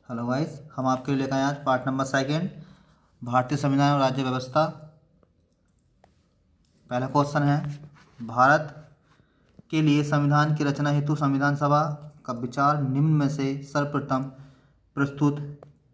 Hello guys, हम आपके लिए लेकर आए आज पार्ट नंबर सेकंड, भारतीय संविधान और राज्य व्यवस्था। पहला क्वेश्चन है, भारत के लिए संविधान की रचना हेतु संविधान सभा का विचार निम्न में से सर्वप्रथम प्रस्तुत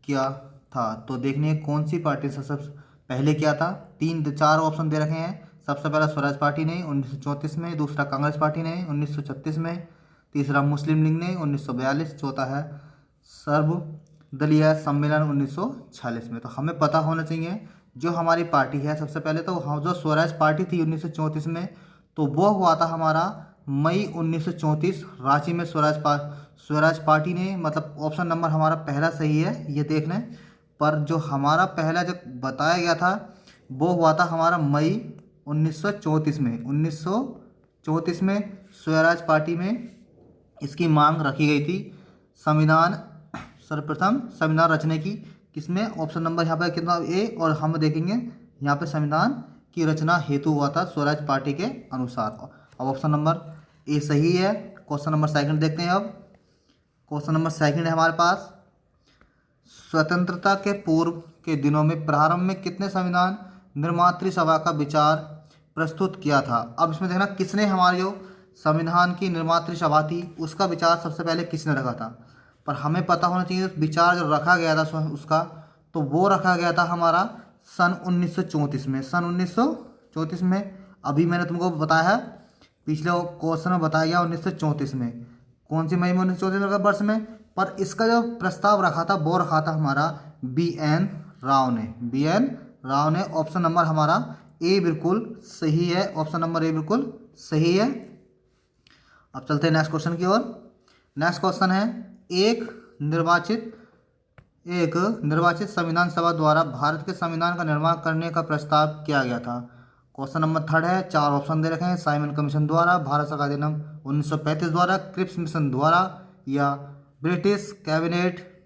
किया था। तो देखने कौन सी पार्टी से सबसे पहले किया था। चार ऑप्शन दे रखे हैं। सबसे पहला स्वराज पार्टी ने 1934 में, दूसरा कांग्रेस पार्टी ने 1936 में, तीसरा मुस्लिम लीग ने 1942, चौथा है सर्वदलीय सम्मेलन 1946 में। तो हमें पता होना चाहिए जो हमारी पार्टी है। सबसे पहले तो हम जो स्वराज पार्टी थी 1934 में, तो वो हुआ था हमारा मई 1934 रांची में। स्वराज पार्टी ने, मतलब ऑप्शन नंबर हमारा पहला सही है, ये देख लें। पर जो हमारा पहला जो बताया गया था वो हुआ था हमारा मई 1934 में। 1934 में स्वराज पार्टी में इसकी मांग रखी गई थी संविधान, सर्वप्रथम संविधान रचने की। किसमें? ऑप्शन नंबर यहाँ पर कितना ए, और हम देखेंगे यहाँ पे संविधान की रचना हेतु हुआ था स्वराज पार्टी के अनुसार। अब ऑप्शन नंबर ए सही है। क्वेश्चन नंबर सेकंड देखते हैं। अब क्वेश्चन नंबर सेकंड है हमारे पास, स्वतंत्रता के पूर्व के दिनों में प्रारंभ में कितने संविधान निर्मात्री सभा का विचार प्रस्तुत किया था। अब इसमें देखना किसने, हमारे जो संविधान की निर्मात्री सभा थी उसका विचार सबसे पहले किसने रखा था। पर हमें पता होना चाहिए विचार जो रखा गया था उसका, तो वो रखा गया था हमारा सन 1934 में। सन 1934 में। अभी मैंने तुमको बताया है, पिछले क्वेश्चन में बताया गया 1934 में। कौन सी मई में 1934 वर्ष में। पर इसका जो प्रस्ताव रखा था वो रखा था हमारा बी.एन. राव ने। बी.एन. राव ने। ऑप्शन नंबर हमारा ए बिल्कुल सही है। ऑप्शन नंबर ए बिल्कुल सही है। अब चलते हैं नेक्स्ट क्वेश्चन की ओर। नेक्स्ट क्वेश्चन है, एक निर्वाचित संविधान सभा द्वारा भारत के संविधान का निर्माण करने का प्रस्ताव किया गया था। क्वेश्चन नंबर थर्ड है। चार ऑप्शन दे रखे हैं। साइमन कमीशन द्वारा, भारत सरकार अधिनियम 1935 द्वारा, क्रिप्स मिशन द्वारा, या ब्रिटिश कैबिनेट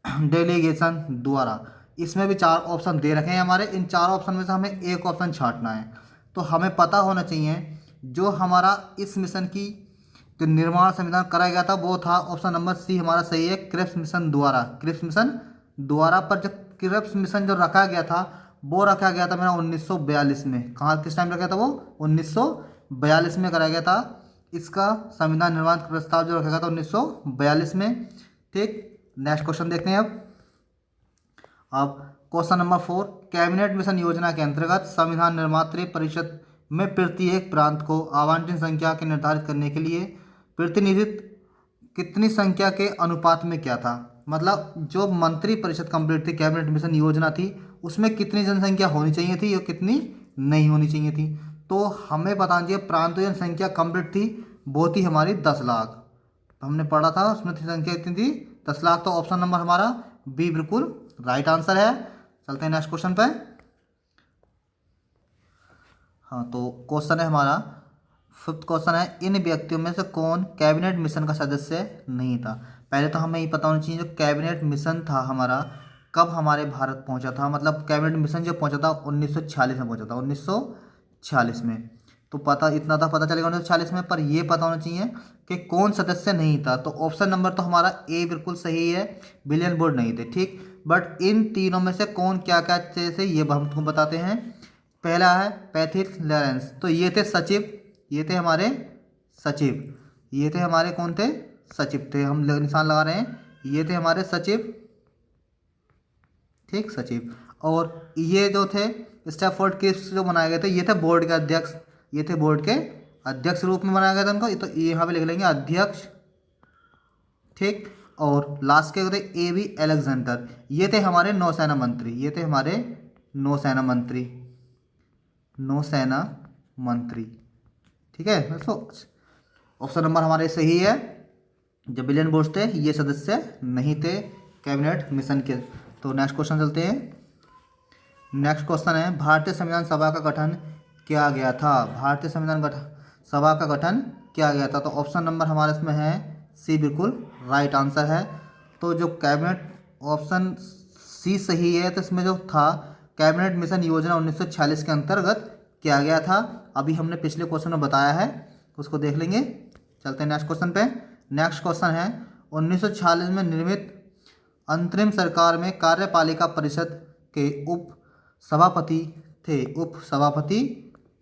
डेलीगेशन द्वारा। इसमें भी चार ऑप्शन दे रखे हैं हमारे। इन चार ऑप्शन में से हमें एक ऑप्शन छांटना है। तो हमें पता होना चाहिए जो हमारा इस मिशन की जो निर्माण संविधान कराया गया था वो था ऑप्शन नंबर सी हमारा सही है, क्रिप्स मिशन द्वारा। क्रिप्स मिशन द्वारा। पर जो क्रिप्स मिशन जो रखा गया था वो रखा गया था मेरा 1942 में। कहाँ, किस टाइम रखा गया था वो? 1942 में कराया गया था। इसका संविधान निर्माण प्रस्ताव जो रखा गया था 1942 में। ठीक, नेक्स्ट क्वेश्चन देखते हैं। अब क्वेश्चन नंबर 4, कैबिनेट मिशन योजना के अंतर्गत संविधान निर्मात्री परिषद में प्रत्येक प्रांत को आवंटन संख्या के निर्धारित करने के लिए प्रतिनिधित्व कितनी संख्या के अनुपात में क्या था। मतलब जो मंत्री परिषद कंप्लीट थी, कैबिनेट मिशन योजना थी, उसमें कितनी जनसंख्या होनी चाहिए थी और कितनी नहीं होनी चाहिए थी। तो हमें बताना चाहिए प्रांतीय जनसंख्या कंप्लीट थी वो थी हमारी 10 लाख। तो हमने पढ़ा था उसमें संख्या कितनी थी? 10 लाख। तो ऑप्शन नंबर हमारा बी बिल्कुल राइट आंसर है। चलते हैं नेक्स्ट क्वेश्चन पे। हाँ, तो क्वेश्चन है हमारा फिफ्थ क्वेश्चन है, इन व्यक्तियों में से कौन कैबिनेट मिशन का सदस्य नहीं था। पहले तो हमें ये पता होना चाहिए जो कैबिनेट मिशन था हमारा कब हमारे भारत पहुंचा था। मतलब कैबिनेट मिशन जो पहुंचा था 1946 में पहुंचा था, 1946 में। तो पता इतना था, पता चलेगा 1946 में। पर ये पता होना चाहिए कि कौन सदस्य नहीं था। तो ऑप्शन नंबर तो हमारा ए बिल्कुल सही है, विलियम बोर्ड नहीं थे। ठीक, बट इन तीनों में से कौन क्या क्या थे ये हम तुमको बताते हैं। पहला है पैथिक लॉरेंस। तो ये थे सचिव, ये थे हमारे सचिव, ये थे हमारे कौन थे? सचिव थे। हम निशान लगा रहे हैं, ये थे हमारे सचिव। ठीक, सचिव। और ये जो थे स्टैफोर्ड क्रिप्स जो बनाए गए थे, ये थे बोर्ड के अध्यक्ष। ये थे बोर्ड के अध्यक्ष रूप में बनाया गया था उनको। तो ये यहाँ पे लिख लेंगे अध्यक्ष। ठीक, और लास्ट के थे ए.बी. अलेक्जेंडर। ये थे हमारे नौसेना मंत्री। ये थे हमारे नौसेना मंत्री, नौसेना मंत्री। ठीक है दोस्तों, ऑप्शन नंबर हमारे सही है। जो विलियम बोर्ड थे ये सदस्य नहीं थे कैबिनेट मिशन के। तो नेक्स्ट क्वेश्चन चलते हैं। नेक्स्ट क्वेश्चन है, भारतीय संविधान सभा का गठन किया गया था। भारतीय संविधान सभा का गठन किया गया था। तो ऑप्शन नंबर हमारे इसमें है सी बिल्कुल राइट आंसर है। तो जो कैबिनेट ऑप्शन सी सही है। तो इसमें जो था कैबिनेट मिशन योजना 1946 के अंतर्गत किया गया था। अभी हमने पिछले क्वेश्चन में बताया है, उसको देख लेंगे। चलते हैं नेक्स्ट क्वेश्चन पे। नेक्स्ट क्वेश्चन है, 1946 में निर्मित अंतरिम सरकार में कार्यपालिका परिषद के उप सभापति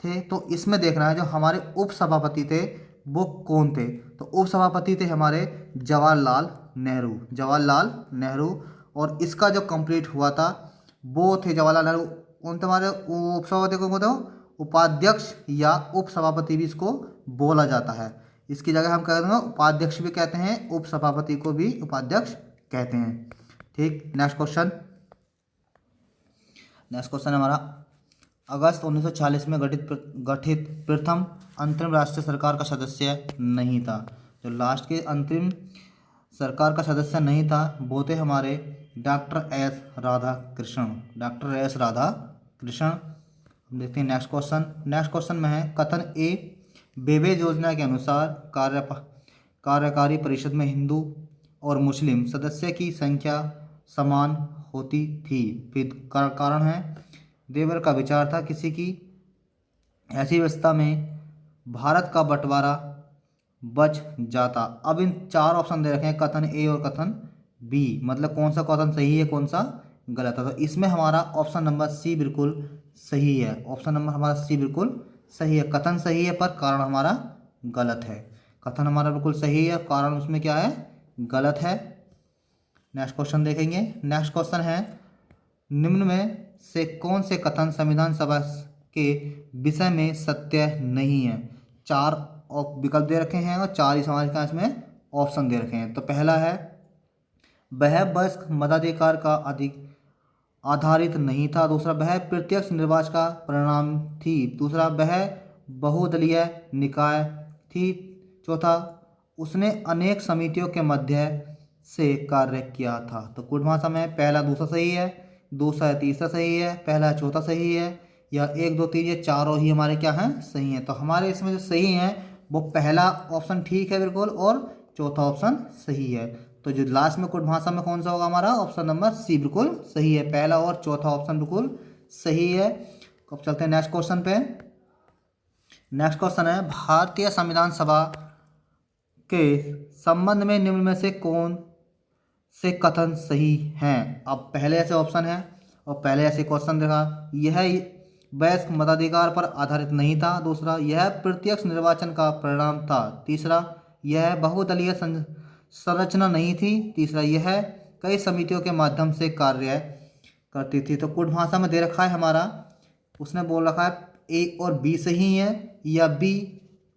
थे। तो इसमें देखना है जो हमारे उप सभापति थे वो कौन थे। तो उप सभापति थे हमारे जवाहरलाल नेहरू। और इसका जो कंप्लीट हुआ था वो थे जवाहरलाल नेहरू। उन तुम्हारे उप सभापति को बोलते हो उपाध्यक्ष या उप सभापति भी इसको बोला जाता है। इसकी जगह हम कह देंगे उपाध्यक्ष भी कहते हैं, उप सभापति को भी उपाध्यक्ष कहते हैं। ठीक, नेक्स्ट क्वेश्चन हमारा अगस्त 1940 में गठित प्रथम अंतरिम राष्ट्रीय सरकार का सदस्य नहीं था। जो लास्ट के अंतरिम सरकार का सदस्य नहीं था वो थे हमारे डॉक्टर एस राधाकृष्णन। हम देखते हैं नेक्स्ट क्वेश्चन में है कथन ए बेबेज योजना के अनुसार कार्यकारी परिषद में हिंदू और मुस्लिम सदस्य की संख्या समान होती थी। फिर कारण है देवर का विचार था किसी की ऐसी व्यवस्था में भारत का बंटवारा बच जाता। अब इन चार ऑप्शन दे रखे हैं कथन ए और कथन बी, मतलब कौन सा कथन सही है कौन सा गलत है। तो इसमें हमारा ऑप्शन नंबर सी बिल्कुल सही है। कथन सही है पर कारण हमारा गलत है। कथन हमारा बिल्कुल सही है, कारण उसमें क्या है गलत है। नेक्स्ट क्वेश्चन देखेंगे। नेक्स्ट क्वेश्चन है निम्न में से कौन से कथन संविधान सभा के विषय में सत्य नहीं है। चार विकल्प दे रखे हैं और चार ही समाज का इसमें ऑप्शन दे रखे हैं। तो पहला है वह वयस्क मताधिकार का अधिक आधारित नहीं था। दूसरा वह प्रत्यक्ष निर्वाचन का परिणाम थी। दूसरा वह बहुदलीय निकाय थी। चौथा उसने अनेक समितियों के मध्य से कार्य किया था। तो कुल भाषा में पहला दूसरा सही है, दूसरा तीसरा सही है, पहला चौथा सही है, या 1 2 3 ये चारों ही हमारे क्या हैं सही हैं। तो हमारे इसमें जो सही हैं वो पहला ऑप्शन ठीक है बिल्कुल और चौथा ऑप्शन सही है। तो जो लास्ट में कुल भाषा में कौन सा होगा हमारा ऑप्शन नंबर सी बिल्कुल सही है। पहला और चौथा ऑप्शन बिल्कुल सही है। अब चलते हैं नेक्स्ट क्वेश्चन पे। नेक्स्ट क्वेश्चन है भारतीय संविधान सभा के संबंध में निम्न में से कौन से कथन सही हैं। अब पहले ऐसे ऑप्शन है और पहले ऐसे क्वेश्चन देखा, यह वयस्क मताधिकार पर आधारित नहीं था। दूसरा यह प्रत्यक्ष निर्वाचन का परिणाम था। तीसरा यह बहुदलीय संरचना नहीं थी। तीसरा यह कई समितियों के माध्यम से कार्य करती थी। तो कुछ भाषा में दे रखा है हमारा, उसने बोल रखा है ए और बी सही है या बी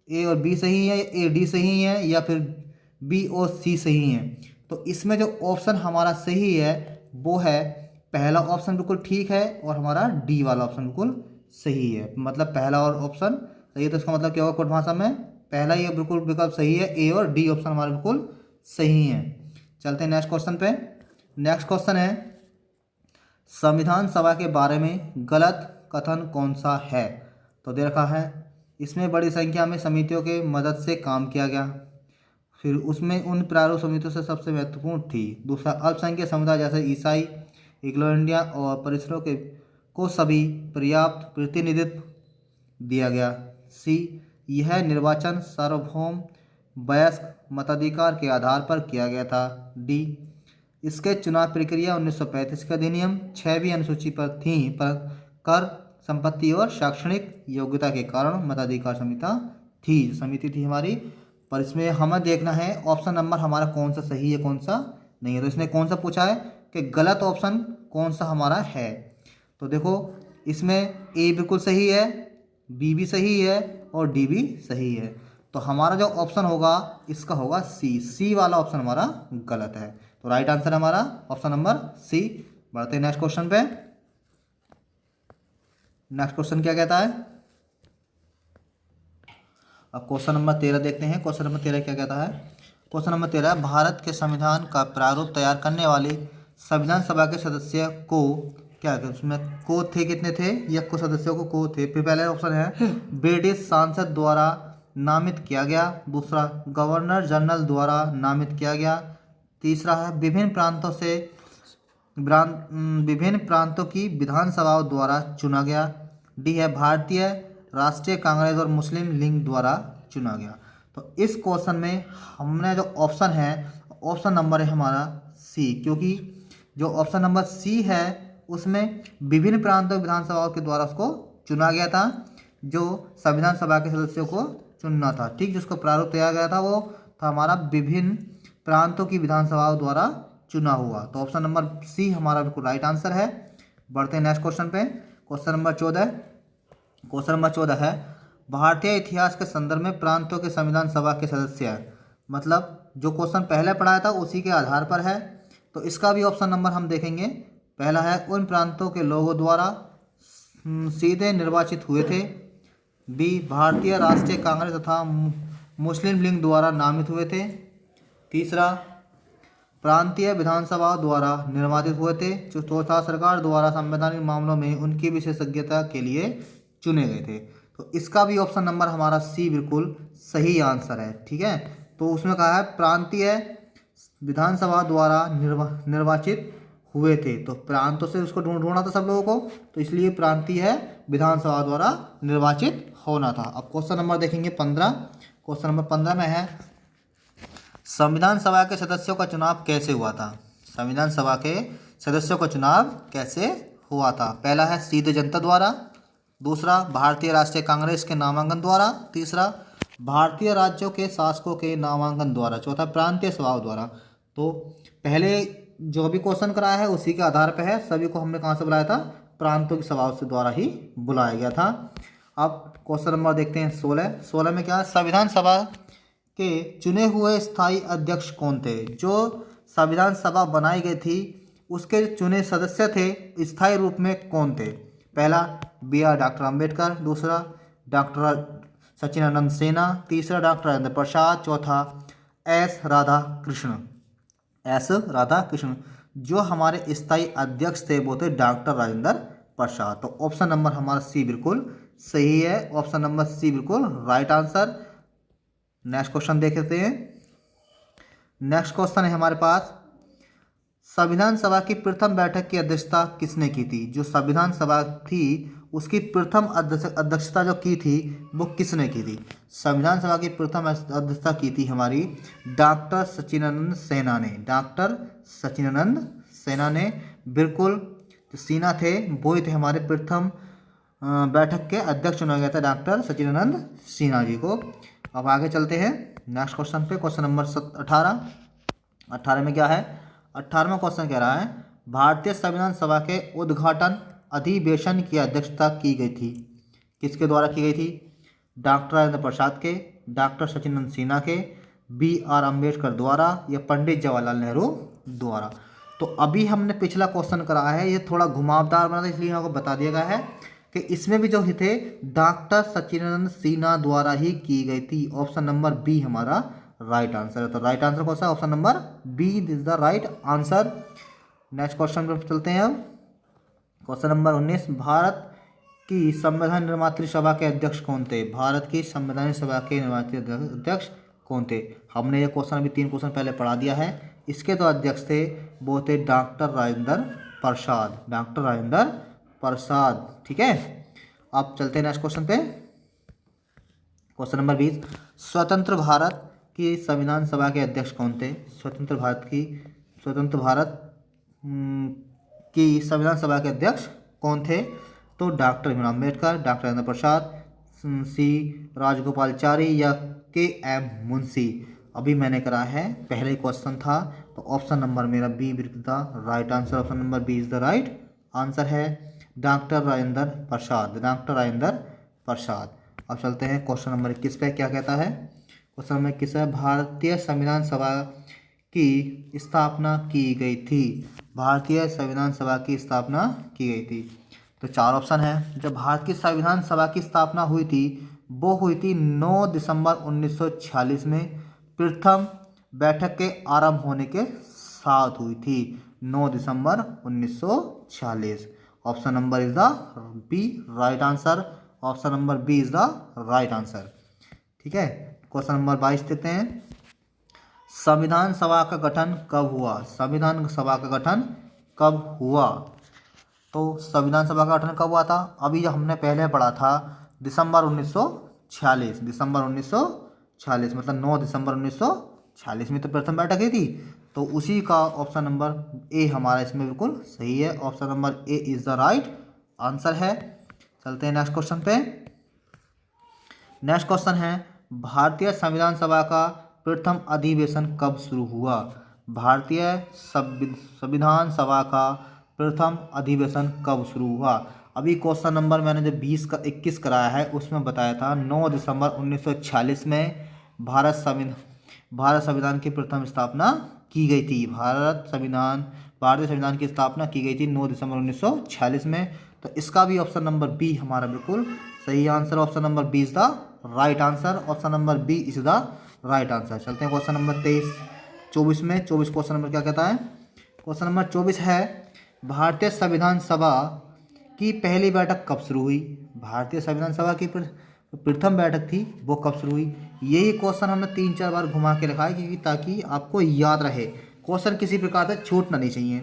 ए और बी सही है, ए डी सही है या फिर बी और सी सही है। तो इसमें जो ऑप्शन हमारा सही है वो है पहला ऑप्शन बिल्कुल ठीक है और हमारा डी वाला ऑप्शन बिल्कुल सही है। मतलब पहला और ऑप्शन सही है तो इसका मतलब क्या होगा कुछ भाषा में पहला ये बिल्कुल विकल्प सही है, ए और डी ऑप्शन हमारे बिल्कुल सही है। चलते हैं नेक्स्ट क्वेश्चन पे। नेक्स्ट क्वेश्चन है संविधान सभा के बारे में गलत कथन कौन सा है। तो दे रखा है इसमें बड़ी संख्या में समितियों के मदद से काम किया गया। फिर उसमें उन प्रारूप समितियों से सबसे महत्वपूर्ण थी। दूसरा अल्पसंख्यक समुदाय जैसे ईसाई, एंग्लो इंडिया और परिसरों के को सभी पर्याप्त प्रतिनिधित्व दिया गया। सी यह निर्वाचन सार्वभौम वयस्क मताधिकार के आधार पर किया गया था। डी इसके चुनाव प्रक्रिया 1935 का अधिनियम 6वीं अनुसूची पर थी पर कर संपत्ति और शैक्षणिक योग्यता के कारण मताधिकार समिति थी हमारी। पर इसमें हमें देखना है ऑप्शन नंबर हमारा कौन सा सही है कौन सा नहीं है। तो इसने कौन सा पूछा है कि गलत ऑप्शन कौन सा हमारा है। तो देखो इसमें ए बिल्कुल सही है, बी भी सही है और डी भी सही है। तो हमारा जो ऑप्शन होगा इसका होगा सी वाला ऑप्शन हमारा गलत है। तो राइट आंसर हमारा ऑप्शन नंबर सी। बढ़ते हैं नेक्स्ट क्वेश्चन पे। नेक्स्ट क्वेश्चन क्या कहता है। अब क्वेश्चन नंबर 13 देखते हैं। क्वेश्चन नंबर 13 क्या कहता है। क्वेश्चन नंबर 13 भारत के संविधान का प्रारूप तैयार करने वाली संविधान सभा के सदस्य को क्या कहते हैं। उसमें को थे कितने थे या कुछ सदस्यों को थे। फिर पहला ऑप्शन है ब्रिटिश सांसद द्वारा नामित किया गया। दूसरा गवर्नर जनरल द्वारा नामित किया गया। तीसरा है विभिन्न प्रांतों की विधानसभाओं द्वारा चुना गया। डी है भारतीय राष्ट्रीय कांग्रेस और मुस्लिम लीग द्वारा चुना गया। तो इस क्वेश्चन में हमने जो ऑप्शन है ऑप्शन नंबर है हमारा सी, क्योंकि जो ऑप्शन नंबर सी है उसमें विभिन्न प्रांतों की विधानसभाओं के द्वारा उसको चुना गया था, जो संविधान सभा के सदस्यों को चुनना था। ठीक, जिसको प्रारूप दिया गया था वो था हमारा विभिन्न प्रांतों की विधानसभाओं द्वारा चुना हुआ। तो ऑप्शन नंबर सी हमारा बिल्कुल राइट आंसर है। बढ़ते हैं नेक्स्ट क्वेश्चन पे। क्वेश्चन नंबर 14 है भारतीय इतिहास के संदर्भ में प्रांतों के संविधान सभा के सदस्य हैं। मतलब जो क्वेश्चन पहले पढ़ाया था उसी के आधार पर है। तो इसका भी ऑप्शन नंबर हम देखेंगे। पहला है उन प्रांतों के लोगों द्वारा सीधे निर्वाचित हुए थे। बी, भारतीय राष्ट्रीय कांग्रेस तथा मुस्लिम लीग द्वारा नामित हुए थे। तीसरा, प्रांतीय विधानसभाओं द्वारा निर्वाचित हुए थे। चौथा, सरकार द्वारा संवैधानिक मामलों में उनकी विशेषज्ञता के लिए चुने गए थे। तो इसका भी ऑप्शन नंबर हमारा सी बिल्कुल सही आंसर है। ठीक है, तो उसमें कहा है प्रांतीय विधानसभा द्वारा निर्वाचित हुए थे। तो प्रांतों से उसको ढूंढना था सब लोगों को, तो इसलिए प्रांतीय विधानसभा द्वारा निर्वाचित होना था। अब क्वेश्चन नंबर देखेंगे 15। क्वेश्चन नंबर 15 में है संविधान सभा के सदस्यों का चुनाव कैसे हुआ था। संविधान सभा के सदस्यों का चुनाव कैसे हुआ था। पहला है सीधे जनता द्वारा। दूसरा, भारतीय राष्ट्रीय कांग्रेस के नामांकन द्वारा। तीसरा, भारतीय राज्यों के शासकों के नामांकन द्वारा। चौथा, प्रांतीय सभाओं द्वारा। तो पहले जो भी क्वेश्चन कराया है उसी के आधार पर है। सभी को हमने कहाँ से बुलाया था, प्रांतों की सभाओं से द्वारा ही बुलाया गया था। अब क्वेश्चन नंबर देखते हैं 16 में क्या है, संविधान सभा के चुने हुए स्थायी अध्यक्ष कौन थे। जो संविधान सभा बनाई गई थी उसके चुने सदस्य थे स्थायी रूप में कौन थे। पहला, बी.आर. डॉक्टर अंबेडकर। दूसरा, डॉक्टर सच्चिदानंद सिन्हा। तीसरा, डॉक्टर राजेंद्र प्रसाद। चौथा, एस राधाकृष्ण। जो हमारे स्थायी अध्यक्ष थे वो थे डॉक्टर राजेंद्र प्रसाद। तो ऑप्शन नंबर हमारा सी बिल्कुल सही है। ऑप्शन नंबर सी बिल्कुल राइट आंसर। नेक्स्ट क्वेश्चन देख लेते हैं। नेक्स्ट क्वेश्चन है हमारे पास, संविधान सभा की प्रथम बैठक की अध्यक्षता किसने की थी। जो संविधान सभा थी उसकी प्रथम अध्यक्षता जो की थी वो किसने की थी। संविधान सभा की प्रथम अध्यक्षता की थी हमारी डॉक्टर सच्चिदानंद सिन्हा ने। डॉक्टर सच्चिदानंद सिन्हा ने, बिल्कुल जो सिन्हा थे वो ही थे हमारे प्रथम बैठक के अध्यक्ष चुना गया था, डॉक्टर सच्चिदानंद सिन्हा जी को। अब आगे चलते हैं नेक्स्ट क्वेश्चन पे। क्वेश्चन नंबर 18 में क्या है, 18वां क्वेश्चन कह रहा है भारतीय संविधान सभा के उद्घाटन अधिवेशन की अध्यक्षता की गई थी। किसके द्वारा की गई थी, डॉक्टर राजेंद्र प्रसाद के, डॉक्टर सच्चिदानंद सिन्हा के, बी.आर. अम्बेडकर द्वारा या पंडित जवाहरलाल नेहरू द्वारा। तो अभी हमने पिछला क्वेश्चन कराया है, ये थोड़ा घुमावदार बना था इसलिए आपको बता दिया गया है कि इसमें भी जो थे डॉक्टर सच्चिदानंद सिन्हा द्वारा ही की गई थी। ऑप्शन नंबर बी हमारा राइट आंसर है। तो राइट आंसर कौन सा, option number B is the right answer. Next question पर चलते हैं। अब क्वेश्चन नंबर 19, भारत की संविधान निर्मात्री सभा के अध्यक्ष कौन थे। भारत की संविधान सभा के निर्मात्री अध्यक्ष कौन थे। हमने ये क्वेश्चन अभी 3 क्वेश्चन पहले पढ़ा दिया है। इसके तो अध्यक्ष थे वो थे डॉक्टर राजेंद्र प्रसाद, डॉक्टर राजेंद्र प्रसाद। ठीक है, अब चलते हैं नेक्स्ट क्वेश्चन पे। क्वेश्चन नंबर 20, स्वतंत्र भारत की संविधान सभा के अध्यक्ष कौन थे। स्वतंत्र भारत की संविधान सभा के अध्यक्ष कौन थे। तो डॉक्टर भीमराव अम्बेडकर, डॉक्टर राजेंद्र प्रसाद, सी राजगोपालाचारी या के.एम. मुंशी। अभी मैंने करा है, पहले क्वेश्चन था, तो ऑप्शन नंबर मेरा B the right answer. Option number B is the right answer है, डॉक्टर राजेंद्र प्रसाद, डॉक्टर राजेंद्र प्रसाद। अब चलते हैं क्वेश्चन नंबर 21 पे। क्या कहता है, क्वेश्चन नंबर 21 है भारतीय संविधान सभा की स्थापना की गई थी। भारतीय संविधान सभा की स्थापना की गई थी। तो 4 ऑप्शन है। जब भारत की संविधान सभा की स्थापना हुई थी वो हुई थी 9 दिसंबर 1946 में, प्रथम बैठक के आरंभ होने के साथ हुई थी। 9 दिसंबर 1946। Option number is the B right answer. Option number B is the right answer. ठीक है, क्वेश्चन नंबर 22 देते हैं। संविधान सभा का गठन कब हुआ। संविधान सभा का गठन कब हुआ। तो संविधान सभा का गठन कब हुआ था, अभी जो हमने पहले पढ़ा था दिसंबर 1946। दिसंबर 1946 मतलब 9 दिसंबर 1946 में तो प्रथम बैठक हुई थी। तो तो उसी का ऑप्शन नंबर ए हमारा इसमें बिल्कुल सही है। Option number A is the right answer है। चलते हैं नेक्स्ट क्वेश्चन पे। नेक्स्ट क्वेश्चन है, भारतीय संविधान सभा का प्रथम अधिवेशन कब शुरू हुआ? भारतीय संविधान सभा का प्रथम अधिवेशन कब शुरू हुआ? अभी क्वेश्चन नंबर मैंने जो 20 का 21 कराया है उसमें बताया था 9 दिसंबर 1946 में भारत संविधान की प्रथम स्थापना की गई थी। भारतीय संविधान की स्थापना की गई थी 9 दिसंबर 1946 में। तो इसका भी ऑप्शन नंबर बी हमारा बिल्कुल सही answer. Option number B is the right answer. Option number B is the right answer. चलते हैं क्वेश्चन नंबर 24 में। 24 क्वेश्चन नंबर क्या कहता है? क्वेश्चन नंबर 24 है, भारतीय संविधान सभा की पहली बैठक कब शुरू हुई? भारतीय संविधान सभा की प्रथम बैठक थी वो कब शुरू हुई? यही क्वेश्चन हमने 3-4 बार घुमा के रखा है क्योंकि ताकि आपको याद रहे, क्वेश्चन किसी प्रकार से छूटना नहीं चाहिए।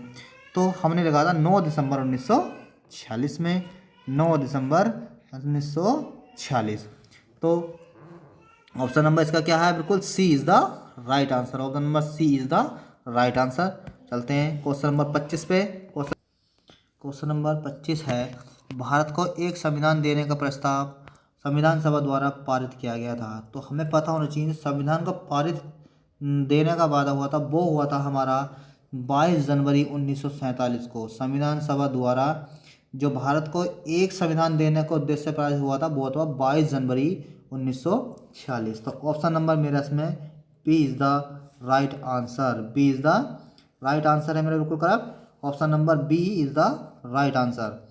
तो हमने लगा था 9 दिसंबर 1946 में। 9 दिसंबर 1946। तो ऑप्शन नंबर इसका क्या है? बिल्कुल C is the right answer. Option number C is the right answer. चलते हैं क्वेश्चन नंबर 25 पे। क्वेश्चन नंबर 25 है, भारत को एक संविधान देने का प्रस्ताव संविधान सभा द्वारा पारित किया गया था। तो हमें पता होना चाहिए संविधान को पारित देने का वादा हुआ था वो हुआ था हमारा 22 जनवरी 1947 को। संविधान सभा द्वारा जो भारत को एक संविधान देने का उद्देश्य पारित हुआ था वो था 22 जनवरी 1946। तो ऑप्शन नंबर मेरा इसमें B is the right answer. B is the right answer है मेरा बिल्कुल correct. Option number B is the right answer.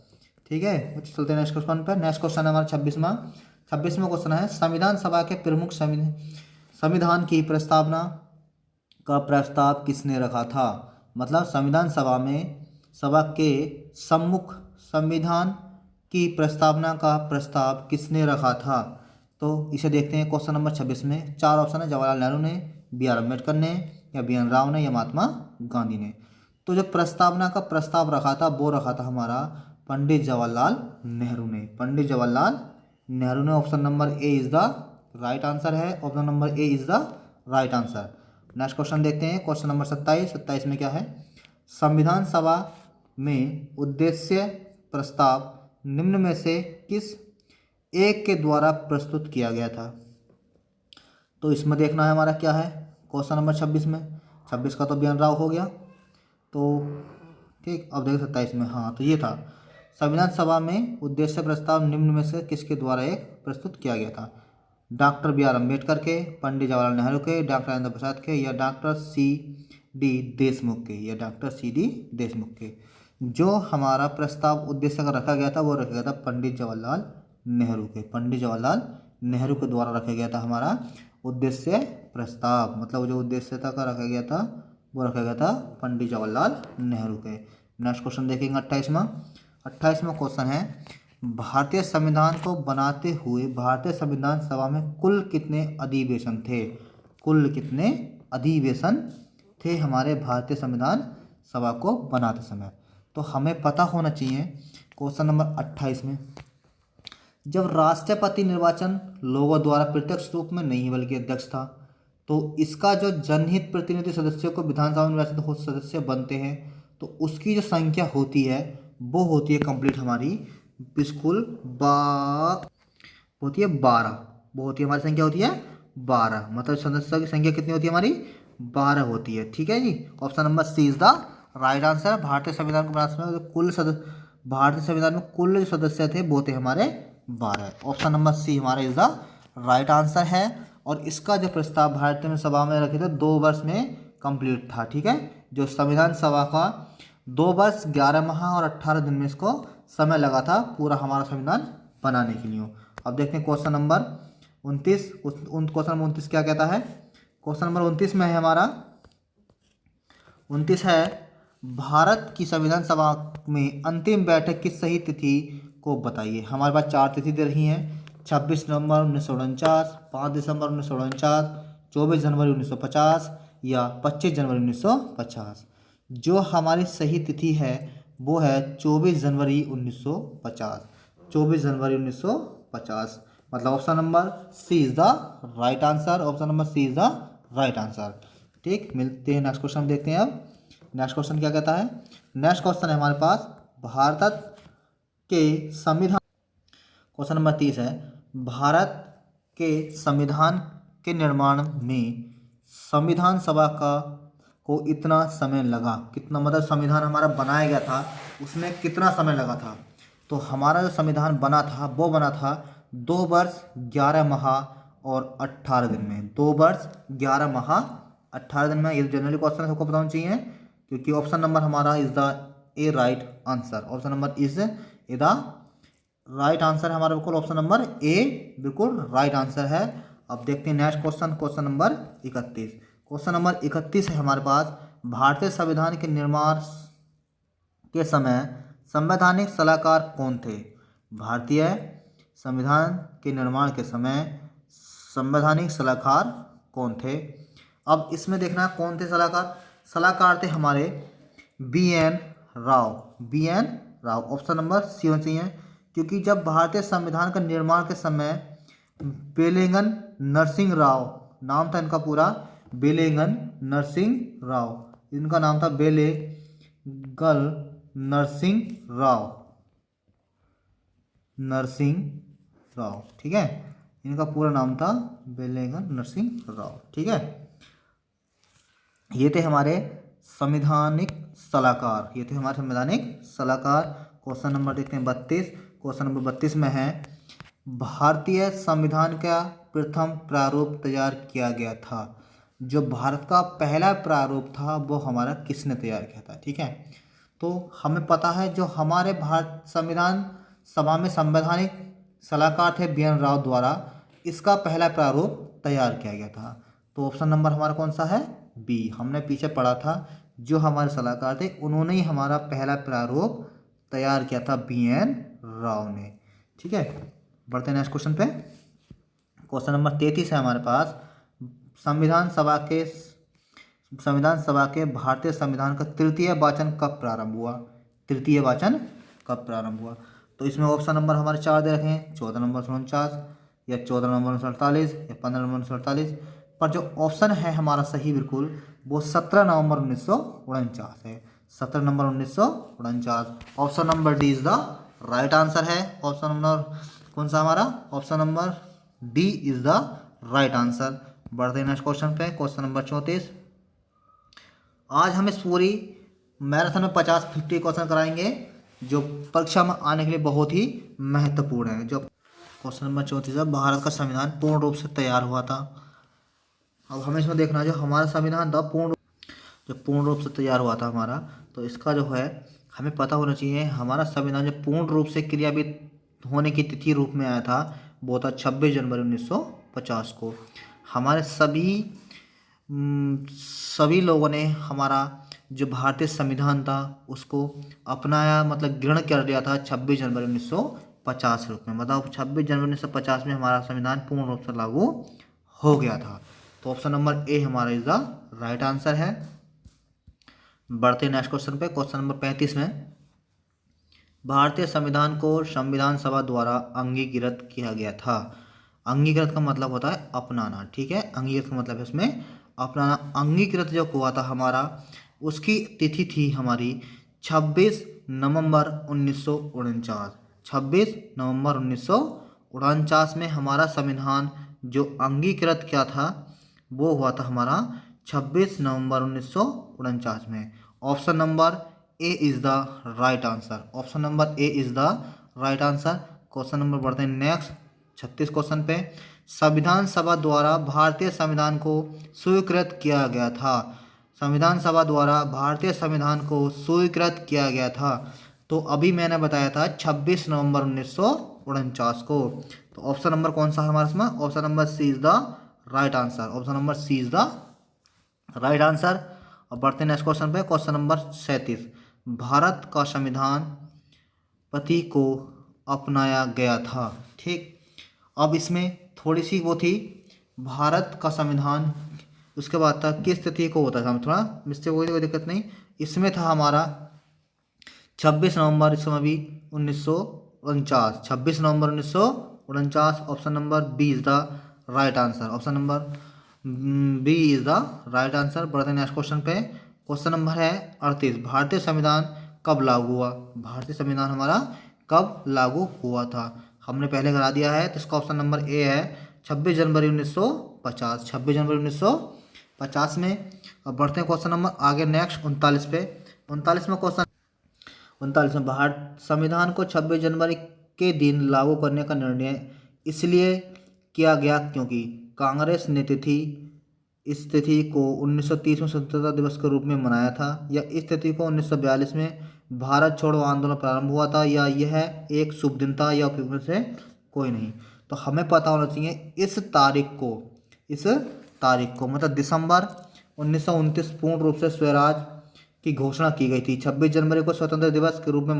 ठीक है, चलते हैं नेक्स्ट क्वेश्चन पर। नेक्स्ट क्वेश्चन है हमारा 26वां क्वेश्चन है, संविधान सभा के प्रमुख संविधान की प्रस्तावना का प्रस्ताव किसने रखा था? मतलब संविधान सभा के सम्मुख संविधान की प्रस्तावना का प्रस्ताव किसने रखा था? तो इसे देखते हैं क्वेश्चन नंबर 26 में। 4 ऑप्शन है, जवाहरलाल नेहरू ने, बी आर अम्बेडकर ने, या बी एन राव ने, या महात्मा गांधी ने। तो जो प्रस्तावना का प्रस्ताव रखा था वो रखा था हमारा पंडित जवाहरलाल नेहरू ने। पंडित जवाहरलाल नेहरू ने। Option number A is the right answer है। Option number A is the right answer. Next question देखते हैं क्वेश्चन नंबर 27 में क्या है? संविधान सभा में उद्देश्य प्रस्ताव निम्न में से किस एक के द्वारा प्रस्तुत किया गया था? तो इसमें देखना है हमारा क्या है क्वेश्चन नंबर 26 में। 26 का तो बी एन राव हो गया। तो ठीक, अब देखो 27 में। हाँ, तो ये था संविधान सभा में उद्देश्य प्रस्ताव निम्न में से किसके द्वारा एक प्रस्तुत किया गया था? डॉक्टर बी आर अम्बेडकर के, पंडित जवाहरलाल नेहरू के, डॉक्टर राजेंद्र प्रसाद के, या डॉक्टर सी डी देशमुख के, या डॉक्टर सी डी देशमुख के। जो हमारा प्रस्ताव उद्देश्य का रखा गया था वो रखा गया था पंडित जवाहरलाल नेहरू के। पंडित जवाहरलाल नेहरू के द्वारा रखा गया था हमारा उद्देश्य प्रस्ताव। मतलब जो उद्देश्यता का रखा गया था वो रखा गया था पंडित जवाहरलाल नेहरू के। नेक्स्ट क्वेश्चन देखेंगे 28वां क्वेश्चन है, भारतीय संविधान को बनाते हुए भारतीय संविधान सभा में कुल कितने अधिवेशन थे? कुल कितने अधिवेशन थे हमारे भारतीय संविधान सभा को बनाते समय? तो हमें पता होना चाहिए क्वेश्चन नंबर 28 में, जब राष्ट्रपति निर्वाचन लोगों द्वारा प्रत्यक्ष रूप में नहीं बल्कि अध्यक्ष था, तो इसका जो जनहित प्रतिनिधि सदस्यों को विधानसभा में निर्वाचित सदस्य बनते हैं तो उसकी जो संख्या होती है वो होती है कंप्लीट हमारी बिल्कुल होती है 12। वो होती है हमारी संख्या होती है 12। मतलब सदस्यों की संख्या कितनी होती है हमारी? 12 होती है। ठीक है जी, option number C is the right answer. भारतीय संविधान को भारतीय संविधान में कुल जो सदस्य थे वो थे हमारे 12। ऑप्शन नंबर सी हमारा इज द राइट आंसर है। और इसका जो प्रस्ताव भारतीय सभा में रखे थे 2 वर्ष में कंप्लीट था। ठीक है, जो संविधान सभा का 2 वर्ष 11 माह और 18 दिन में इसको समय लगा था पूरा हमारा संविधान बनाने के लिए। अब देखते हैं क्वेश्चन नंबर 29। क्वेश्चन नंबर 29 क्या कहता है? क्वेश्चन नंबर 29 में है हमारा 29 है, भारत की संविधान सभा में अंतिम बैठक की सही तिथि को बताइए। हमारे पास 4 तिथि दे रही हैं, 26 नवंबर 1949, 5 दिसंबर 1949, 24 जनवरी 1950 या 25 जनवरी 1950। जो हमारी सही तिथि है वो है 24 जनवरी 1950। 24 जनवरी 1950। मतलब option number C is the right answer. Option number C is the right answer. ठीक, मिलते हैं नेक्स्ट क्वेश्चन देखते हैं। अब नेक्स्ट क्वेश्चन क्या कहता है। नेक्स्ट क्वेश्चन है हमारे पास भारत के संविधान, क्वेश्चन नंबर 30 है, भारत के संविधान के निर्माण में संविधान सभा को इतना समय लगा, कितना मतलब संविधान हमारा बनाया गया था उसमें कितना समय लगा था। तो हमारा जो संविधान बना था वो बना था 2 वर्ष 11 माह और 18 दिन में, 2 वर्ष 11 माह 18 दिन में। ये जनरली क्वेश्चन सबको पता होना चाहिए, क्योंकि ऑप्शन नंबर हमारा is the A right answer, option number is a the right answer है हमारा, बिल्कुल ऑप्शन नंबर ए बिल्कुल राइट आंसर है। अब देखते हैं next question, question number 31। Question number 31 है हमारे पास, भारतीय संविधान के निर्माण के समय संवैधानिक सलाहकार कौन थे। भारतीय संविधान के निर्माण के समय संवैधानिक सलाहकार कौन थे। अब इसमें देखना कौन थे सलाहकार। सलाहकार थे हमारे BN Rao, BN Rao, option number C होना चाहिए, क्योंकि जब भारतीय संविधान का निर्माण के समय बेलेगन नरसिंह राव नाम था इनका पूरा, बेलेगन नरसिंह राव, इनका नाम था बेलेगल नरसिंह राव, नरसिंह राव, ठीक है, इनका पूरा नाम था बेलेगन नरसिंह राव, ठीक है। ये थे हमारे संवैधानिक सलाहकार, ये थे हमारे संवैधानिक सलाहकार। क्वेश्चन नंबर देखते हैं 32। क्वेश्चन नंबर 32 में है, भारतीय संविधान का प्रथम प्रारूप तैयार किया गया था। जो भारत का पहला प्रारूप था वो हमारा किसने तैयार किया था, ठीक है। तो हमें पता है जो हमारे भारत संविधान सभा में संवैधानिक सलाहकार थे BN राव द्वारा, इसका पहला प्रारूप तैयार किया गया था। तो ऑप्शन नंबर हमारा कौन सा है, बी। हमने पीछे पढ़ा था जो हमारे सलाहकार थे उन्होंने ही हमारा पहला प्रारूप तैयार किया था, BN राव ने, ठीक है। बढ़ते हैं नेक्स्ट क्वेश्चन पे। क्वेश्चन नंबर 33 है हमारे पास, संविधान सभा के भारतीय संविधान का तृतीय वाचन कब प्रारंभ हुआ। तृतीय वाचन कब प्रारंभ हुआ। तो इसमें ऑप्शन नंबर हमारे 4 दे रखे हैं, 14 नंबर 49 या 14 नंबर 48 या 15 नंबर 48, पर जो ऑप्शन है हमारा सही बिल्कुल वो 17 नवंबर 1949 है, 17 number 1949। Option number D is the right answer है। ऑप्शन नंबर कौन सा हमारा, option number D is the right answer. बढ़ते हैं नेक्स्ट क्वेश्चन पे। Question number 34। आज हम इस पूरी मैराथन में 50-50 क्वेश्चन कराएंगे जो परीक्षा में आने के लिए बहुत ही महत्वपूर्ण है। जो क्वेश्चन नंबर 34 है, भारत का संविधान पूर्ण रूप से तैयार हुआ था। अब हमें इसमें देखना है जो हमारा संविधान था पूर्ण रूप से तैयार हुआ था हमारा, तो इसका जो है हमें पता होना चाहिए हमारा संविधान जो पूर्ण रूप से क्रियान्वित होने की तिथि रूप में आया था वो था 26 जनवरी 1950 को। हमारे सभी लोगों ने हमारा जो भारतीय संविधान था उसको अपनाया, मतलब ग्रहण कर लिया था 26 जनवरी 1950 रूप में, मतलब 26 जनवरी 1950 में हमारा संविधान पूर्ण रूप से लागू हो गया था। तो ऑप्शन नंबर ए हमारा इज द राइट आंसर है। बढ़ते नेक्स्ट क्वेश्चन पे। क्वेश्चन नंबर 35 में, भारतीय संविधान को संविधान सभा द्वारा अंगीकृत किया गया था। अंगीकृत का मतलब होता है अपनाना, ठीक है, अंगीकृत का मतलब है इसमें अपनाना। अंगीकृत जो हुआ था हमारा उसकी तिथि थी हमारी 26 नवंबर 1949। 26 नवंबर 1949 में हमारा संविधान जो अंगीकृत किया था वो हुआ था हमारा 26 नवंबर 1949 में। Option number A is the right answer, option number A is the right answer. Question number बढ़ते हैं नेक्स्ट 36 क्वेश्चन पे। संविधान सभा द्वारा भारतीय संविधान को स्वीकृत किया गया था। संविधान सभा द्वारा भारतीय संविधान को स्वीकृत किया गया था, तो अभी मैंने बताया था 26 नवंबर 1949 को। तो ऑप्शन नंबर कौन सा है हमारे इसमें, option number C is the right answer, option number C is the right answer. अब बढ़ते हैं नेक्स्ट क्वेश्चन पे। क्वेश्चन नंबर 37, भारत का संविधान पति को अपनाया गया था, ठीक। अब इसमें थोड़ी सी वो थी भारत का संविधान, उसके बाद था किस तिथि को होता था, थोड़ा मिस्टेक हुई, कोई दिक्कत नहीं। इसमें था हमारा 26 नवंबर, इस समय भी 1949, 26 नवंबर 1949। Option number B is the right answer, option number B is the right answer. बढ़ते हैं नेक्स्ट क्वेश्चन पे। क्वेश्चन नंबर है 38। भारतीय संविधान कब लागू हुआ? भारतीय संविधान हमारा कब लागू हुआ था? हमने पहले करा दिया है, तो इसका ऑप्शन नंबर ए है 26 जनवरी 1950। 26 जनवरी 1950 में। अब बढ़ते हैं क्वेश्चन नंबर आगे नेक्स्ट 39 पे। 39 में क्वेश्चन 39 में, भारत संविधान को 26 जनवरी के दिन लागू करने का निर्णय इसलिए किया गया क्योंकि कांग्रेस ने इस तिथि को 1930 में स्वतंत्रता दिवस के रूप में मनाया था, या इस तिथि को 1942 में भारत छोड़ो आंदोलन प्रारंभ हुआ था, या यह एक शुभ दिन था, या उपयुक्त में से कोई नहीं। तो हमें पता होना चाहिए इस तारीख को मतलब दिसंबर 1929 पूर्ण रूप से स्वराज की घोषणा की गई थी। 26 जनवरी को स्वतंत्रता दिवस के रूप में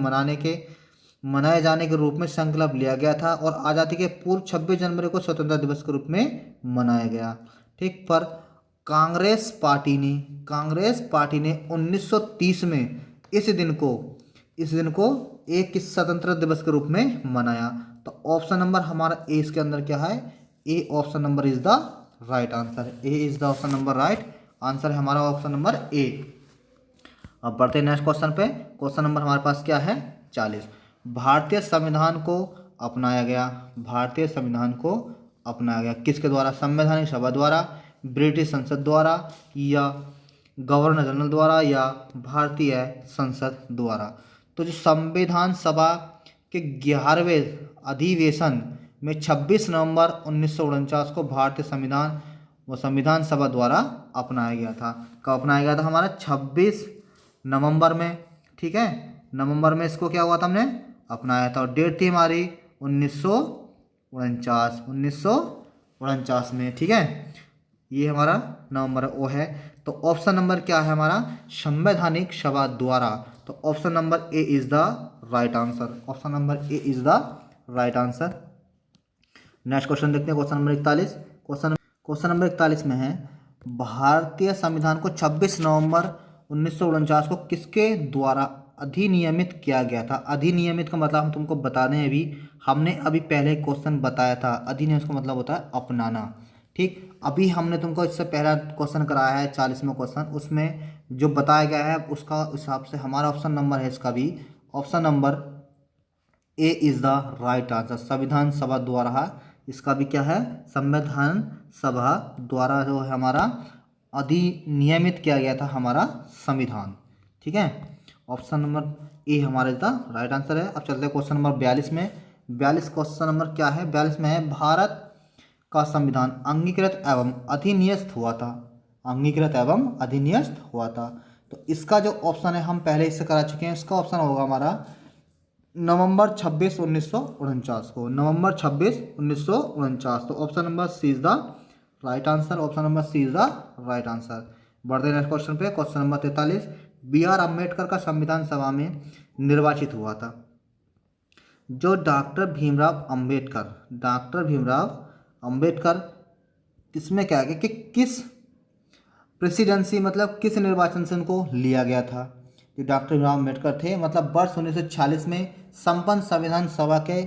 मनाए जाने के रूप में संकल्प लिया गया था, और आज़ादी के पूर्व 26 जनवरी को स्वतंत्रता दिवस के रूप में मनाया गया। ठीक, पर कांग्रेस पार्टी ने 1930 में इस दिन को एक स्वतंत्रता दिवस के रूप में मनाया। तो ऑप्शन नंबर हमारा ए इसके अंदर क्या है? A option number is the right answer. A is the option number right answer है हमारा ऑप्शन नंबर ए। अब बढ़ते हैं नेक्स्ट क्वेश्चन पे। क्वेश्चन नंबर हमारे पास क्या है? 40। भारतीय संविधान को अपनाया गया। भारतीय संविधान को अपनाया गया किसके द्वारा? संवैधानिक सभा द्वारा, ब्रिटिश संसद द्वारा, या गवर्नर जनरल द्वारा, या भारतीय संसद द्वारा। तो जो संविधान सभा के 11वें अधिवेशन में 26 नवंबर 1949 को भारतीय संविधान सभा द्वारा अपनाया गया था। कब अपनाया गया था? हमारा 26 नवंबर में। ठीक है, नवंबर में इसको क्या हुआ था? हमने अपनाया था, और डेट थी हमारी 1949 में। ठीक है, ये हमारा नवंबर वो है। तो ऑप्शन नंबर क्या है हमारा? संवैधानिक सभा द्वारा। तो option number A is the right answer. Option number A is the right answer. Next question देखते हैं, क्वेश्चन नंबर 41। क्वेश्चन नंबर 41 में है, भारतीय संविधान को 26 नवंबर 1949 को किसके द्वारा अधिनियमित किया गया था? अधिनियमित का मतलब हम तुमको बता दें, हमने अभी पहले क्वेश्चन बताया था। अधिनियम का मतलब होता है अपनाना। ठीक, अभी हमने तुमको इससे पहला क्वेश्चन कराया है 40वां क्वेश्चन, उसमें जो बताया गया है उसका हिसाब से हमारा ऑप्शन नंबर है इसका भी option number A is the right answer. संविधान सभा द्वारा, इसका भी क्या है? संविधान सभा द्वारा जो है हमारा अधिनियमित किया गया था हमारा संविधान। ठीक है, ऑप्शन नंबर ए हमारे द राइट आंसर है। अब चलते हैं क्वेश्चन नंबर 42 में। 42 क्वेश्चन नंबर क्या है? 42 में है, भारत का संविधान अंगीकृत एवं अधिनियस्त हुआ था। अंगीकृत एवं अधिनियस्त हुआ था। तो इसका जो ऑप्शन है हम पहले इससे करा चुके हैं, इसका ऑप्शन होगा हमारा नवंबर 26 1949 को। नवंबर 26 1949। तो option number C is the right answer. Option number C is the right answer. बढ़ते नेक्स्ट क्वेश्चन पे। Question number 43। B R Ambedkar का संविधान सभा में निर्वाचित हुआ था। जो डॉक्टर भीमराव अंबेडकर किसमें क्या है कि किस प्रेसिडेंसी मतलब किस निर्वाचन से उनको लिया गया था? जो डॉक्टर भीमराव अम्बेडकर थे, मतलब वर्ष 1946 में संपन्न संविधान सभा के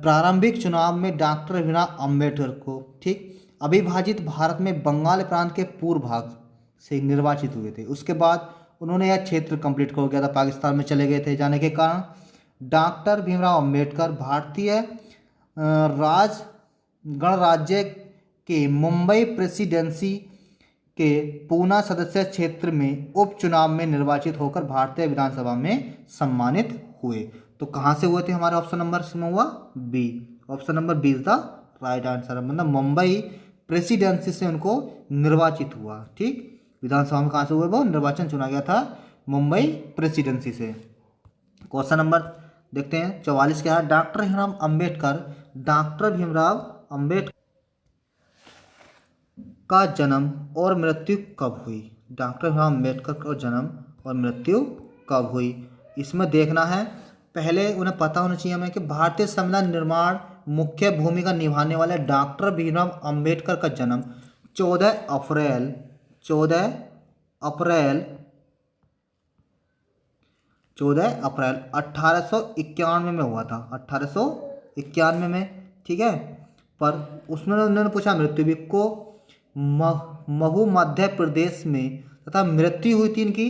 प्रारंभिक चुनाव में डॉक्टर भीमराव अम्बेडकर को ठीक अविभाजित भारत में बंगाल प्रांत के पूर्व भाग से निर्वाचित हुए थे। उसके बाद उन्होंने यह क्षेत्र कंप्लीट हो गया था, पाकिस्तान में चले गए थे। जाने के कारण डॉक्टर भीमराव अम्बेडकर भारतीय गणराज्य के मुंबई प्रेसिडेंसी के पूना सदस्य क्षेत्र में उपचुनाव में निर्वाचित होकर भारतीय विधानसभा में सम्मानित हुए। तो कहाँ से हुए थे? हमारे ऑप्शन नंबर में हुआ B. Option number B is the right answer. मतलब मुंबई प्रेसिडेंसी से उनको निर्वाचित हुआ। ठीक, विधानसभा में कहाँ से हुए? वो निर्वाचन चुना गया था मुंबई प्रेसिडेंसी से। क्वेश्चन नंबर देखते हैं 44 क्या है? डॉक्टर भीमराव अम्बेडकर का जन्म और मृत्यु कब हुई? डॉक्टर भीमराव अम्बेडकर का जन्म और मृत्यु कब हुई? इसमें देखना है, पहले उन्हें पता होना चाहिए हमें कि भारतीय संविधान निर्माण मुख्य भूमिका निभाने वाले डॉक्टर भीमराव अम्बेडकर का जन्म 14 अप्रैल 1891 में हुआ था। 1891 में। ठीक है, पर उसमें उन्होंने पूछा मृत्यु भी को महू मध्य प्रदेश में तथा मृत्यु हुई थी इनकी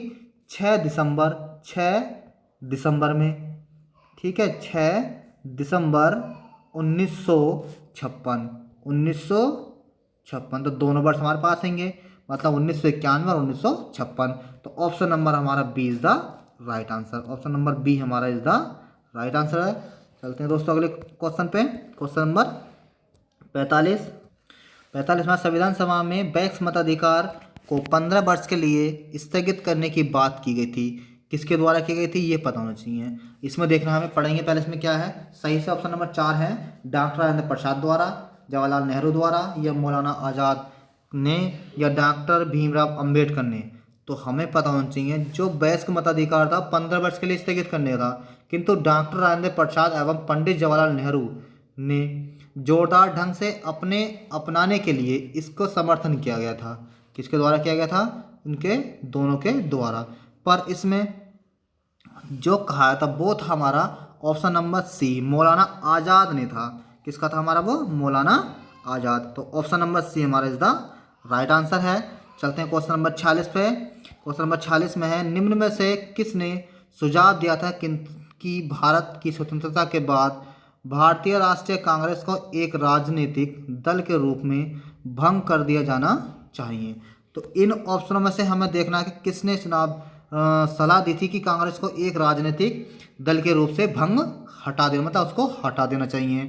6 दिसंबर में। ठीक है, 6 दिसंबर 1956। तो दोनों वर्ष हमारे पास आएंगे, मतलब 1991 और 1956। तो ऑप्शन नंबर हमारा B is the right answer. Option number B हमारा इज द राइट आंसर है। चलते हैं दोस्तों अगले क्वेश्चन पे। क्वेश्चन नंबर 45वां, संविधान सभा में वैक्स मताधिकार को 15 वर्ष के लिए स्थगित करने की बात की गई थी। किसके द्वारा की गई थी ये पता होना चाहिए। इसमें देखना हमें पढ़ेंगे पहले इसमें क्या है। सही से ऑप्शन नंबर 4 है, डॉक्टर राजेंद्र प्रसाद द्वारा, जवाहरलाल नेहरू द्वारा, या मौलाना आज़ाद ने, या डॉक्टर भीमराव अंबेडकर ने। तो हमें पता होना चाहिए जो वयस्क मताधिकार था 15 वर्ष के लिए स्थगित करने का, किंतु डॉक्टर राजेंद्र प्रसाद एवं पंडित जवाहरलाल नेहरू ने जोरदार ढंग से अपनाने के लिए इसको समर्थन किया गया था। किसके द्वारा किया गया था? इनके दोनों के द्वारा। पर इसमें जो कहा था वो था हमारा ऑप्शन नंबर सी, मौलाना आज़ाद ने था। किसका था हमारा? वो मौलाना आज़ाद। तो ऑप्शन नंबर सी हमारा इज द राइट आंसर है। चलते हैं क्वेश्चन नंबर 46 पे। क्वेश्चन नंबर 46 में है, निम्न में से किसने सुझाव दिया था कि भारत की स्वतंत्रता के बाद भारतीय राष्ट्रीय कांग्रेस को एक राजनीतिक दल के रूप में भंग कर दिया जाना चाहिए? तो इन ऑप्शनों में से हमें देखना है कि किसने चुनाव सलाह दी थी कि कांग्रेस को एक राजनीतिक दल के रूप से भंग हटा देना, मतलब उसको हटा देना चाहिए।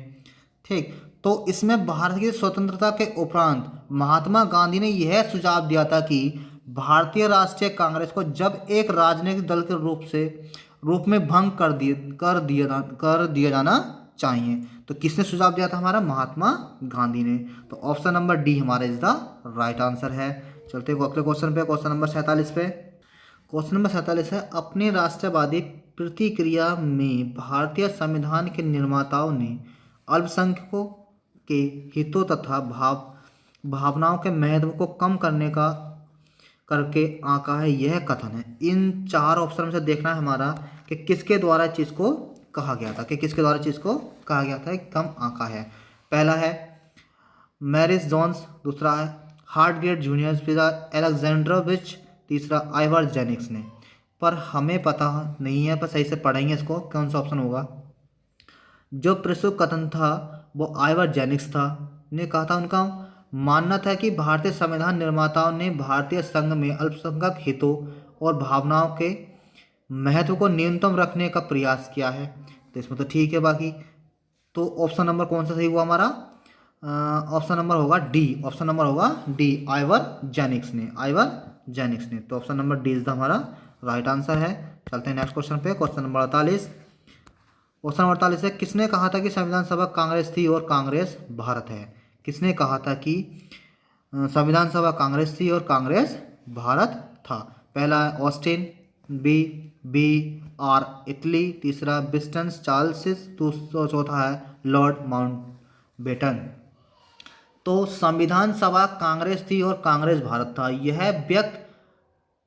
ठीक, तो इसमें भारत की स्वतंत्रता के उपरांत महात्मा गांधी ने यह सुझाव दिया था कि भारतीय राष्ट्रीय कांग्रेस को जब एक राजनीतिक दल के रूप में भंग कर दिया जाना चाहिए। तो किसने सुझाव दिया था? हमारा महात्मा गांधी ने। तो ऑप्शन नंबर डी हमारा इज द राइट आंसर है। चलते हैं अगले क्वेश्चन पे। क्वेश्चन नंबर 47 पे। क्वेश्चन नंबर 47 है, अपने राष्ट्रवादी प्रतिक्रिया में भारतीय संविधान के निर्माताओं ने अल्पसंख्यकों के हितों तथा भावनाओं के महत्व को कम करके आंका है। यह कथन है। इन 4 ऑप्शन में से देखना है हमारा कि किसके द्वारा इस चीज़ को कहा गया था, कम आंका है। पहला है मैरिस जोन्स, दूसरा है हार्टगेट जूनियर, फिर एलेक्जेंड्रोविच, तीसरा आइवर जेनिक्स ने। पर हमें पता नहीं है, पर सही से पढ़ेंगे इसको, कौन सा ऑप्शन होगा। जो प्रस्तुत कथन था वो आइवर जेनिक्स था ने कहा था। उनका मानना था कि भारतीय संविधान निर्माताओं ने भारतीय संघ में अल्पसंख्यक हितों और भावनाओं के महत्व को न्यूनतम रखने का प्रयास किया है। तो इसमें तो ठीक है। बाकी तो ऑप्शन नंबर कौन सा सही हुआ हमारा? ऑप्शन नंबर होगा डी। ऑप्शन नंबर होगा डी, आइवर जेनिक्स ने। तो option number D is the हमारा राइट आंसर है। चलते हैं नेक्स्ट क्वेश्चन पे। Question number 48। क्वेश्चन नंबर 48 है, किसने कहा था कि संविधान सभा कांग्रेस थी और कांग्रेस भारत है? किसने कहा था कि संविधान सभा कांग्रेस थी और कांग्रेस भारत था? पहला है ऑस्टिन, बी आर इटली, तीसरा विंस्टन चर्चिल, चौथा है लॉर्ड माउंटबेटन। तो संविधान सभा कांग्रेस थी और कांग्रेस भारत था। यह व्यक्ति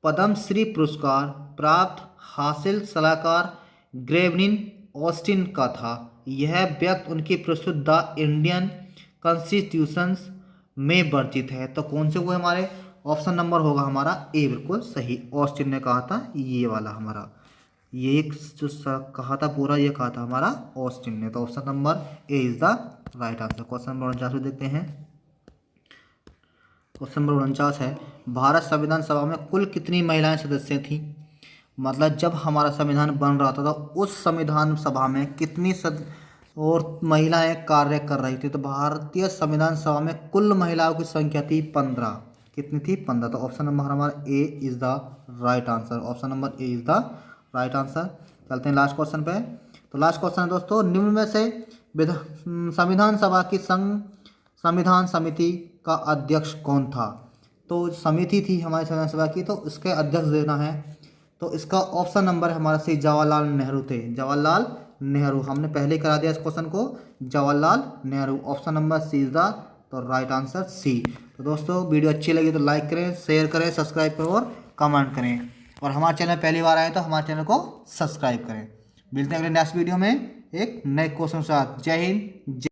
पद्मश्री पुरस्कार प्राप्त हासिल सलाहकार ग्रेवनिन ऑस्टिन का था। यह व्यक्ति उनकी प्रस्तुत द इंडियन कॉन्स्टिट्यूशन में वर्जित है। तो कौन से हुए हमारे? ऑप्शन नंबर होगा हमारा ए, बिल्कुल सही। ऑस्टिन ने कहा था ये वाला हमारा, ये जो कहा था पूरा, ये कहा था हमारा ऑस्टिन ने। तो option number A is the right answer. Question number 49 देखते हैं। क्वेश्चन नंबर 49 है, भारत संविधान सभा में कुल कितनी महिलाएं सदस्य थीं? मतलब जब हमारा संविधान बन रहा था तो उस संविधान सभा में कितनी और महिलाएं कार्य कर रही थी? तो भारतीय संविधान सभा में कुल महिलाओं की संख्या थी 15। कितनी थी? 15। तो ऑप्शन नंबर हमारा A is the right answer. Option number A is the right answer. चलते हैं लास्ट क्वेश्चन पे। तो लास्ट क्वेश्चन है दोस्तों, निम्न में से संविधान सभा की संविधान समिति का अध्यक्ष कौन था? तो समिति थी हमारी संविधान सभा की, तो इसके अध्यक्ष देना है। तो इसका ऑप्शन नंबर हमारा सी, जवाहरलाल नेहरू थे। जवाहरलाल नेहरू, हमने पहले ही करा दिया इस क्वेश्चन को, Jawaharlal Nehru. Option number C is the तो राइट आंसर सी। तो दोस्तों वीडियो अच्छी लगी तो लाइक करें, शेयर करें, सब्सक्राइब करें और कमेंट करें। और हमारे चैनल पहली बार आए तो हमारे चैनल को सब्सक्राइब करें। मिलते हैं अगले नेक्स्ट वीडियो में एक नए क्वेश्चन के साथ। जय हिंद।